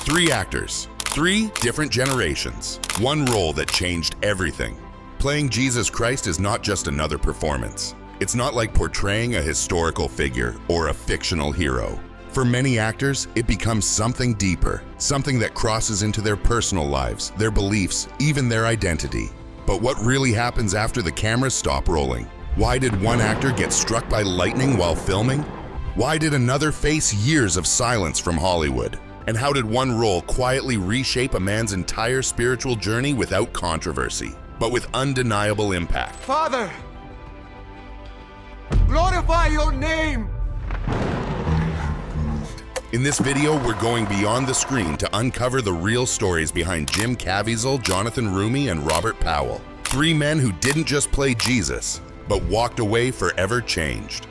Three actors, three different generations, one role that changed everything. Playing Jesus Christ is not just another performance. It's not like portraying a historical figure or a fictional hero. For many actors, it becomes something deeper, something that crosses into their personal lives, their beliefs, even their identity. But what really happens after the cameras stop rolling? Why did one actor get struck by lightning while filming? Why did another face years of silence from Hollywood? And how did one role quietly reshape a man's entire spiritual journey without controversy, but with undeniable impact? Father, glorify your name! In this video, we're going beyond the screen to uncover the real stories behind Jim Caviezel, Jonathan Roumie, and Robert Powell. Three men who didn't just play Jesus, but walked away forever changed.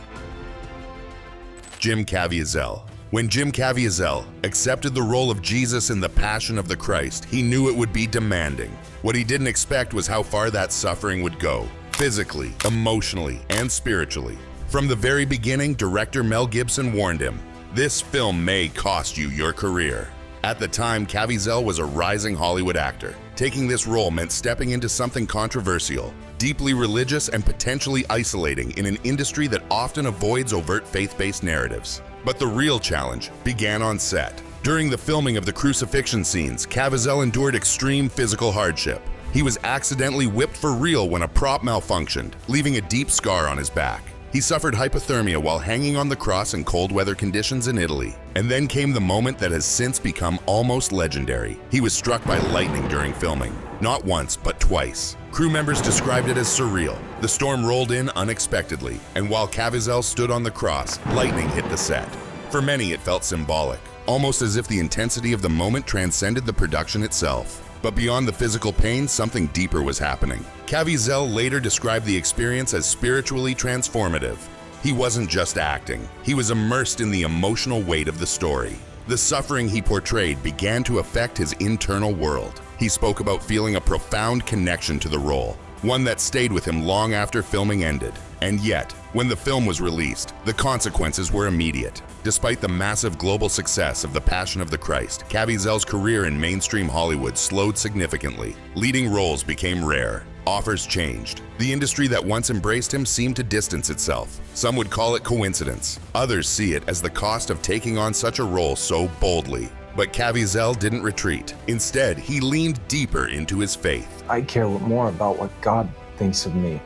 Jim Caviezel. When Jim Caviezel accepted the role of Jesus in The Passion of the Christ, he knew it would be demanding. What he didn't expect was how far that suffering would go, physically, emotionally, and spiritually. From the very beginning, director Mel Gibson warned him, "This film may cost you your career." At the time, Caviezel was a rising Hollywood actor. Taking this role meant stepping into something controversial, deeply religious, and potentially isolating in an industry that often avoids overt faith-based narratives. But the real challenge began on set. During the filming of the crucifixion scenes, Caviezel endured extreme physical hardship. He was accidentally whipped for real when a prop malfunctioned, leaving a deep scar on his back. He suffered hypothermia while hanging on the cross in cold weather conditions in Italy. And then came the moment that has since become almost legendary. He was struck by lightning during filming. Not once, but twice. Crew members described it as surreal. The storm rolled in unexpectedly, and while Caviezel stood on the cross, lightning hit the set. For many, it felt symbolic, almost as if the intensity of the moment transcended the production itself. But beyond the physical pain, something deeper was happening. Caviezel later described the experience as spiritually transformative. He wasn't just acting. He was immersed in the emotional weight of the story. The suffering he portrayed began to affect his internal world. He spoke about feeling a profound connection to the role, one that stayed with him long after filming ended. And yet, when the film was released, the consequences were immediate. Despite the massive global success of The Passion of the Christ, Caviezel's career in mainstream Hollywood slowed significantly. Leading roles became rare. Offers changed. The industry that once embraced him seemed to distance itself. Some would call it coincidence. Others see it as the cost of taking on such a role so boldly. But Caviezel didn't retreat. Instead, he leaned deeper into his faith. I care more about what God thinks of me.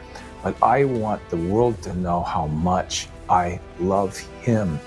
Like, I want the world to know how much I love Him,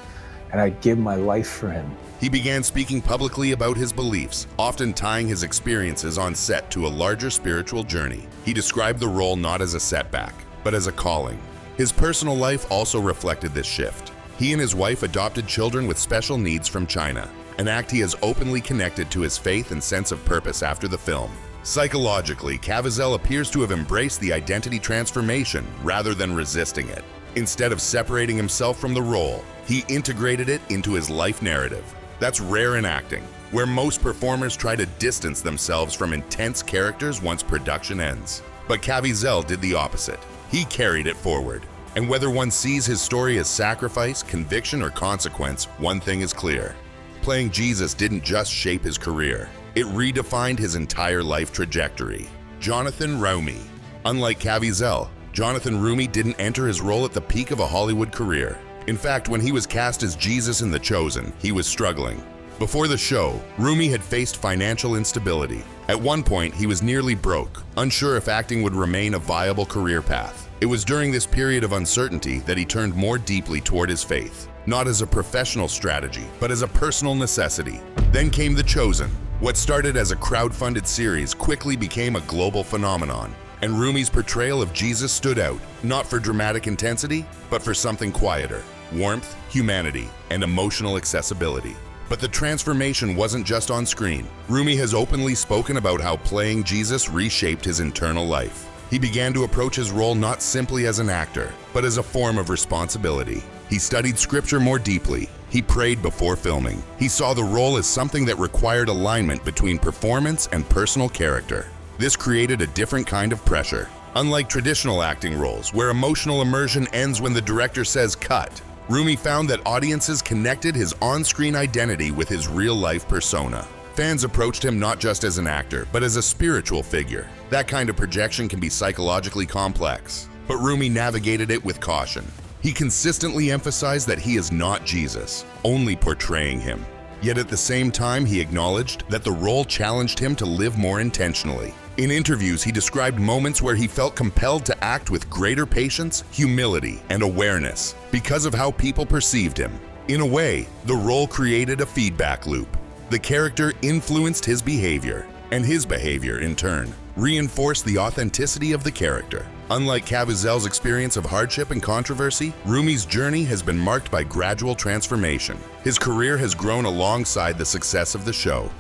and I give my life for Him. He began speaking publicly about his beliefs, often tying his experiences on set to a larger spiritual journey. He described the role not as a setback, but as a calling. His personal life also reflected this shift. He and his wife adopted children with special needs from China, an act he has openly connected to his faith and sense of purpose after the film. Psychologically, Caviezel appears to have embraced the identity transformation rather than resisting it. Instead of separating himself from the role, he integrated it into his life narrative. That's rare in acting, where most performers try to distance themselves from intense characters once production ends. But Caviezel did the opposite. He carried it forward. And whether one sees his story as sacrifice, conviction, or consequence, one thing is clear. Playing Jesus didn't just shape his career. It redefined his entire life trajectory. Jonathan Roumie. Unlike Caviezel, Jonathan Roumie didn't enter his role at the peak of a Hollywood career. In fact, when he was cast as Jesus in The Chosen, he was struggling. Before the show, Roumie had faced financial instability. At one point, he was nearly broke, unsure if acting would remain a viable career path. It was during this period of uncertainty that he turned more deeply toward his faith, not as a professional strategy, but as a personal necessity. Then came The Chosen. What started as a crowd-funded series quickly became a global phenomenon. And Roumie's portrayal of Jesus stood out, not for dramatic intensity, but for something quieter: warmth, humanity, and emotional accessibility. But the transformation wasn't just on screen. Roumie has openly spoken about how playing Jesus reshaped his internal life. He began to approach his role not simply as an actor, but as a form of responsibility. He studied scripture more deeply. He prayed before filming. He saw the role as something that required alignment between performance and personal character. This created a different kind of pressure. Unlike traditional acting roles, where emotional immersion ends when the director says cut, Roumie found that audiences connected his on-screen identity with his real-life persona. Fans approached him not just as an actor, but as a spiritual figure. That kind of projection can be psychologically complex, but Roumie navigated it with caution. He consistently emphasized that he is not Jesus, only portraying him. Yet at the same time, he acknowledged that the role challenged him to live more intentionally. In interviews, he described moments where he felt compelled to act with greater patience, humility, and awareness because of how people perceived him. In a way, the role created a feedback loop. The character influenced his behavior, and his behavior, in turn, reinforced the authenticity of the character. Unlike Caviezel's experience of hardship and controversy, Roumie's journey has been marked by gradual transformation. His career has grown alongside the success of the show.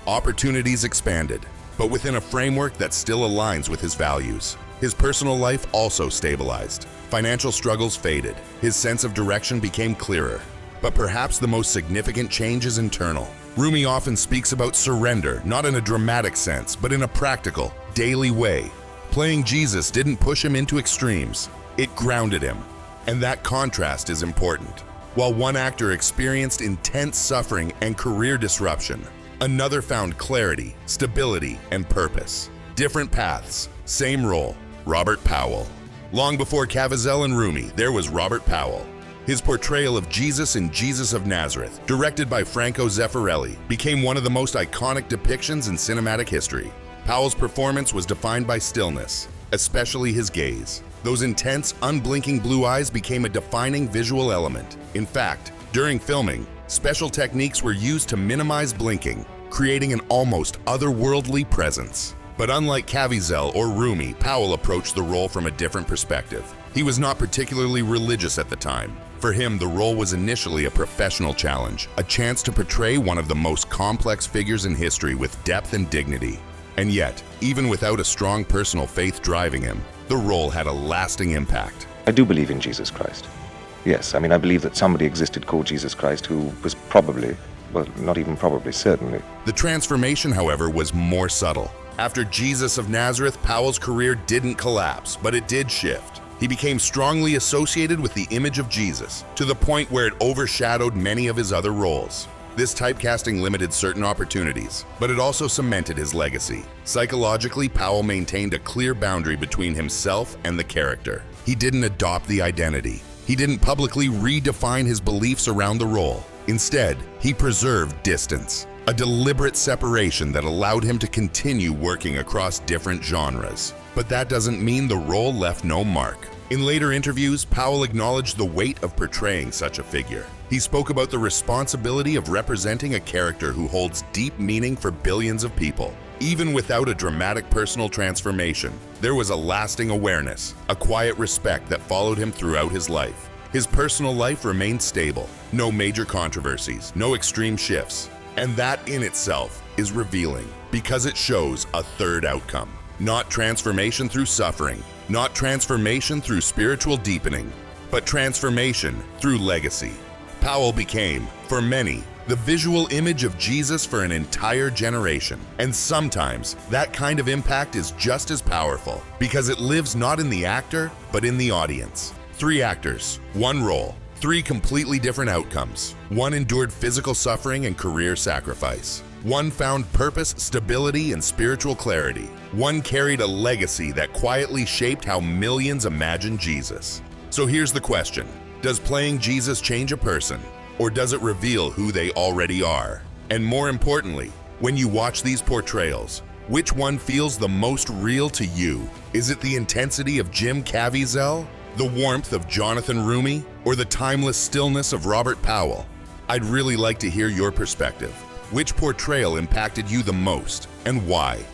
Opportunities expanded, but within a framework that still aligns with his values. His personal life also stabilized. Financial struggles faded. His sense of direction became clearer. But perhaps the most significant change is internal. Roumie often speaks about surrender, not in a dramatic sense, but in a practical, daily way. Playing Jesus didn't push him into extremes. It grounded him. And that contrast is important. While one actor experienced intense suffering and career disruption, another found clarity, stability, and purpose. Different paths, same role. Robert Powell. Long before Caviezel and Roumie, there was Robert Powell. His portrayal of Jesus in Jesus of Nazareth, directed by Franco Zeffirelli, became one of the most iconic depictions in cinematic history. Powell's performance was defined by stillness, especially his gaze. Those intense, unblinking blue eyes became a defining visual element. In fact, during filming, special techniques were used to minimize blinking, creating an almost otherworldly presence. But unlike Caviezel or Roumie, Powell approached the role from a different perspective. He was not particularly religious at the time. For him, the role was initially a professional challenge, a chance to portray one of the most complex figures in history with depth and dignity. And yet, even without a strong personal faith driving him, the role had a lasting impact. I do believe in Jesus Christ. Yes, I believe that somebody existed called Jesus Christ who was probably, well, not even probably, certainly. The transformation, however, was more subtle. After Jesus of Nazareth, Powell's career didn't collapse, but it did shift. He became strongly associated with the image of Jesus, to the point where it overshadowed many of his other roles. This typecasting limited certain opportunities, but it also cemented his legacy. Psychologically, Powell maintained a clear boundary between himself and the character. He didn't adopt the identity. He didn't publicly redefine his beliefs around the role. Instead, he preserved distance, a deliberate separation that allowed him to continue working across different genres. But that doesn't mean the role left no mark. In later interviews, Powell acknowledged the weight of portraying such a figure. He spoke about the responsibility of representing a character who holds deep meaning for billions of people. Even without a dramatic personal transformation, there was a lasting awareness, a quiet respect that followed him throughout his life. His personal life remained stable, no major controversies, no extreme shifts. And that in itself is revealing, because it shows a third outcome. Not transformation through suffering, not transformation through spiritual deepening, but transformation through legacy. Powell became, for many, the visual image of Jesus for an entire generation. And sometimes that kind of impact is just as powerful, because it lives not in the actor, but in the audience. 3 actors, 1 role, 3 completely different outcomes. 1 endured physical suffering and career sacrifice. 1 found purpose, stability, and spiritual clarity. 1 carried a legacy that quietly shaped how millions imagined Jesus. So here's the question. Does playing Jesus change a person, or does it reveal who they already are? And more importantly, when you watch these portrayals, which one feels the most real to you? Is it the intensity of Jim Caviezel, the warmth of Jonathan Roumie, or the timeless stillness of Robert Powell? I'd really like to hear your perspective. Which portrayal impacted you the most, and why?